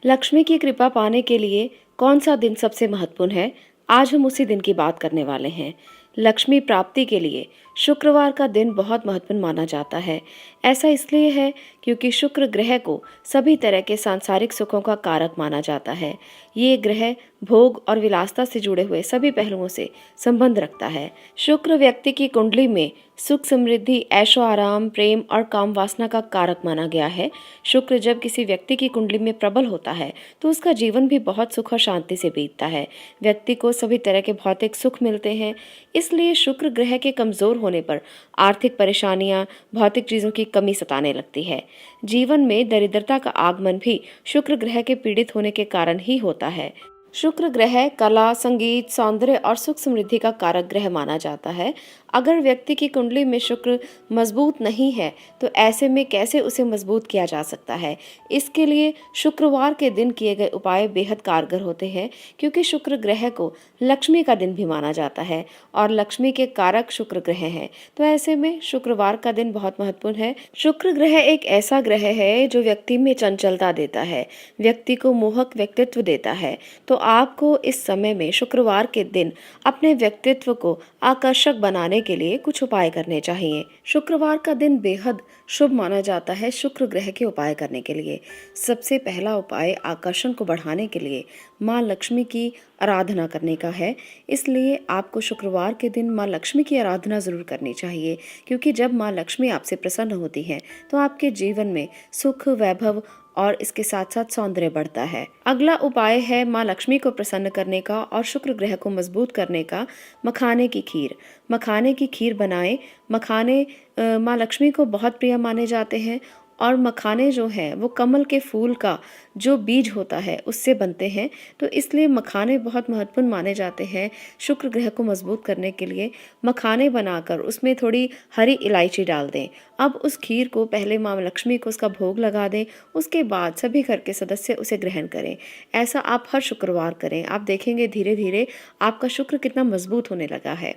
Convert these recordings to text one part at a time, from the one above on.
लक्ष्मी की कृपा पाने के लिए कौन सा दिन सबसे महत्वपूर्ण है? आज हम उसी दिन की बात करने वाले हैं। लक्ष्मी प्राप्ति के लिए शुक्रवार का दिन बहुत महत्वपूर्ण माना जाता है। ऐसा इसलिए है क्योंकि शुक्र ग्रह को सभी तरह के सांसारिक सुखों का कारक माना जाता है। ये ग्रह भोग और विलासता से जुड़े हुए सभी पहलुओं से संबंध रखता है। शुक्र व्यक्ति की कुंडली में सुख, समृद्धि, ऐशो आराम, प्रेम और काम वासना का कारक माना गया है। शुक्र जब किसी व्यक्ति की कुंडली में प्रबल होता है तो उसका जीवन भी बहुत सुख और शांति से बीतता है। व्यक्ति को सभी तरह के भौतिक सुख मिलते हैं। इसलिए शुक्र ग्रह के कमजोर होने पर आर्थिक परेशानियां, भौतिक चीजों की कमी सताने लगती है। जीवन में दरिद्रता का आगमन भी शुक्र ग्रह के पीड़ित होने के कारण ही होता है। शुक्र ग्रह कला, संगीत, सौंदर्य और सुख समृद्धि का कारक ग्रह माना जाता है। अगर व्यक्ति की कुंडली में शुक्र मजबूत नहीं है तो ऐसे में कैसे उसे मजबूत किया जा सकता है? इसके लिए शुक्रवार के दिन किए गए उपाय बेहद कारगर होते हैं, क्योंकि शुक्र ग्रह को लक्ष्मी का दिन भी माना जाता है और लक्ष्मी के कारक शुक्र ग्रह हैं। तो ऐसे में शुक्रवार का दिन बहुत महत्वपूर्ण है। शुक्र ग्रह एक ऐसा ग्रह है जो व्यक्ति में चंचलता देता है, व्यक्ति को मोहक व्यक्तित्व देता है। तो आपको इस समय में शुक्रवार के दिन अपने व्यक्तित्व को आकर्षक बनाने के लिए कुछ उपाय करने चाहिए। शुक्रवार का दिन बेहद शुभ माना जाता है शुक्र ग्रह के उपाय करने के लिए। सबसे पहला उपाय आकर्षण को बढ़ाने के लिए माँ लक्ष्मी की आराधना करने का है। इसलिए आपको शुक्रवार के दिन माँ लक्ष्मी की आराधना जरूर करनी चाहिए, क्योंकि जब माँ लक्ष्मी आपसे प्रसन्न होती हैं तो आपके जीवन में सुख, वैभव और इसके साथ साथ सौंदर्य बढ़ता है। अगला उपाय है माँ लक्ष्मी को प्रसन्न करने का और शुक्र ग्रह को मजबूत करने का, मखाने की खीर। मखाने की खीर बनाएं। मखाने माँ लक्ष्मी को बहुत प्रिय माने जाते हैं और मखाने जो हैं वो कमल के फूल का जो बीज होता है उससे बनते हैं। तो इसलिए मखाने बहुत महत्वपूर्ण माने जाते हैं शुक्र ग्रह को मजबूत करने के लिए। मखाने बनाकर उसमें थोड़ी हरी इलायची डाल दें। अब उस खीर को पहले माँ लक्ष्मी को उसका भोग लगा दें, उसके बाद सभी घर के सदस्य उसे ग्रहण करें। ऐसा आप हर शुक्रवार करें। आप देखेंगे धीरे धीरे आपका शुक्र कितना मजबूत होने लगा है।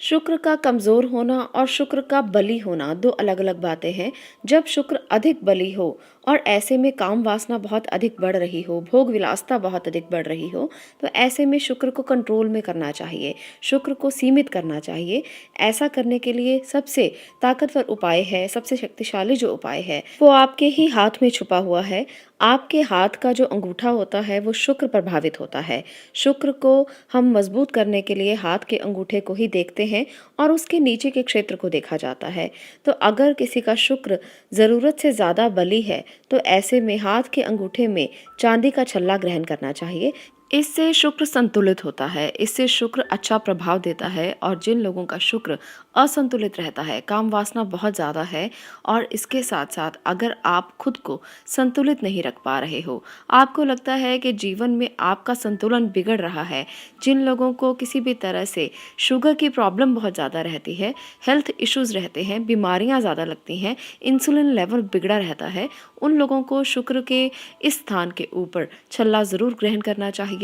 शुक्र का कमजोर होना और शुक्र का बली होना दो अलग अलग बातें हैं। जब शुक्र अधिक बली हो और ऐसे में काम वासना बहुत अधिक बढ़ रही हो, भोग विलासता बहुत अधिक बढ़ रही हो, तो ऐसे में शुक्र को कंट्रोल में करना चाहिए, शुक्र को सीमित करना चाहिए। ऐसा करने के लिए सबसे ताकतवर उपाय है, सबसे शक्तिशाली जो उपाय है वो आपके ही हाथ में छुपा हुआ है। आपके हाथ का जो अंगूठा होता है वो शुक्र प्रभावित होता है। शुक्र को हम मजबूत करने के लिए हाथ के अंगूठे को ही देखते हैं और उसके नीचे के क्षेत्र को देखा जाता है। तो अगर किसी का शुक्र ज़रूरत से ज़्यादा बली है तो ऐसे में हाथ के अंगूठे में चांदी का छल्ला ग्रहण करना चाहिए। इससे शुक्र संतुलित होता है, इससे शुक्र अच्छा प्रभाव देता है। और जिन लोगों का शुक्र असंतुलित रहता है, काम वासना बहुत ज़्यादा है और इसके साथ साथ अगर आप खुद को संतुलित नहीं रख पा रहे हो, आपको लगता है कि जीवन में आपका संतुलन बिगड़ रहा है, जिन लोगों को किसी भी तरह से शुगर की प्रॉब्लम बहुत ज़्यादा रहती है, हेल्थ इश्यूज़ रहते हैं, बीमारियाँ ज़्यादा लगती हैं, इंसुलिन लेवल बिगड़ा रहता है, उन लोगों को शुक्र के इस स्थान के ऊपर छल्ला ज़रूर ग्रहण करना चाहिए।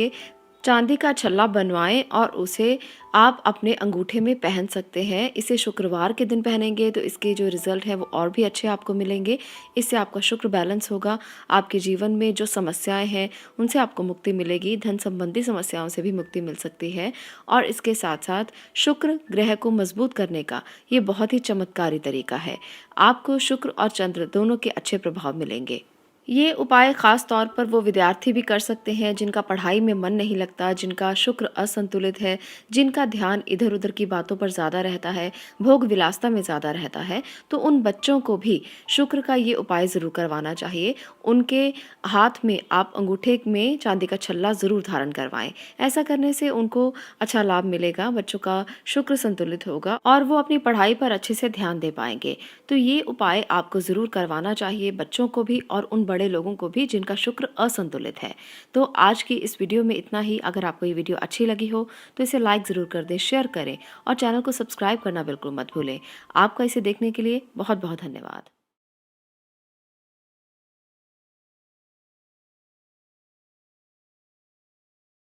चांदी का छल्ला बनवाएं और उसे आप अपने अंगूठे में पहन सकते हैं। इसे शुक्रवार के दिन पहनेंगे तो इसके जो रिजल्ट है वो और भी अच्छे आपको मिलेंगे। इससे आपका शुक्र बैलेंस होगा, आपके जीवन में जो समस्याएं हैं उनसे आपको मुक्ति मिलेगी, धन संबंधी समस्याओं से भी मुक्ति मिल सकती है। और इसके साथ साथ शुक्र ग्रह को मजबूत करने का ये बहुत ही चमत्कारी तरीका है। आपको शुक्र और चंद्र दोनों के अच्छे प्रभाव मिलेंगे। ये उपाय खास तौर पर वो विद्यार्थी भी कर सकते हैं जिनका पढ़ाई में मन नहीं लगता, जिनका शुक्र असंतुलित है, जिनका ध्यान इधर उधर की बातों पर ज़्यादा रहता है, भोग विलासता में ज़्यादा रहता है। तो उन बच्चों को भी शुक्र का ये उपाय ज़रूर करवाना चाहिए। उनके हाथ में आप अंगूठे में चांदी का छल्ला ज़रूर धारण करवाएं। ऐसा करने से उनको अच्छा लाभ मिलेगा, बच्चों का शुक्र संतुलित होगा और वो अपनी पढ़ाई पर अच्छे से ध्यान दे पाएंगे। तो ये उपाय आपको ज़रूर करवाना चाहिए, बच्चों को भी और उन बड़े लोगों को भी जिनका शुक्र असंतुलित है। तो आज की इस वीडियो में इतना ही। अगर आपको ये वीडियो अच्छी लगी हो तो इसे लाइक ज़रूर कर दें, शेयर करें और चैनल को सब्सक्राइब करना बिल्कुल मत भूलें। आपका इसे देखने के लिए बहुत बहुत धन्यवाद।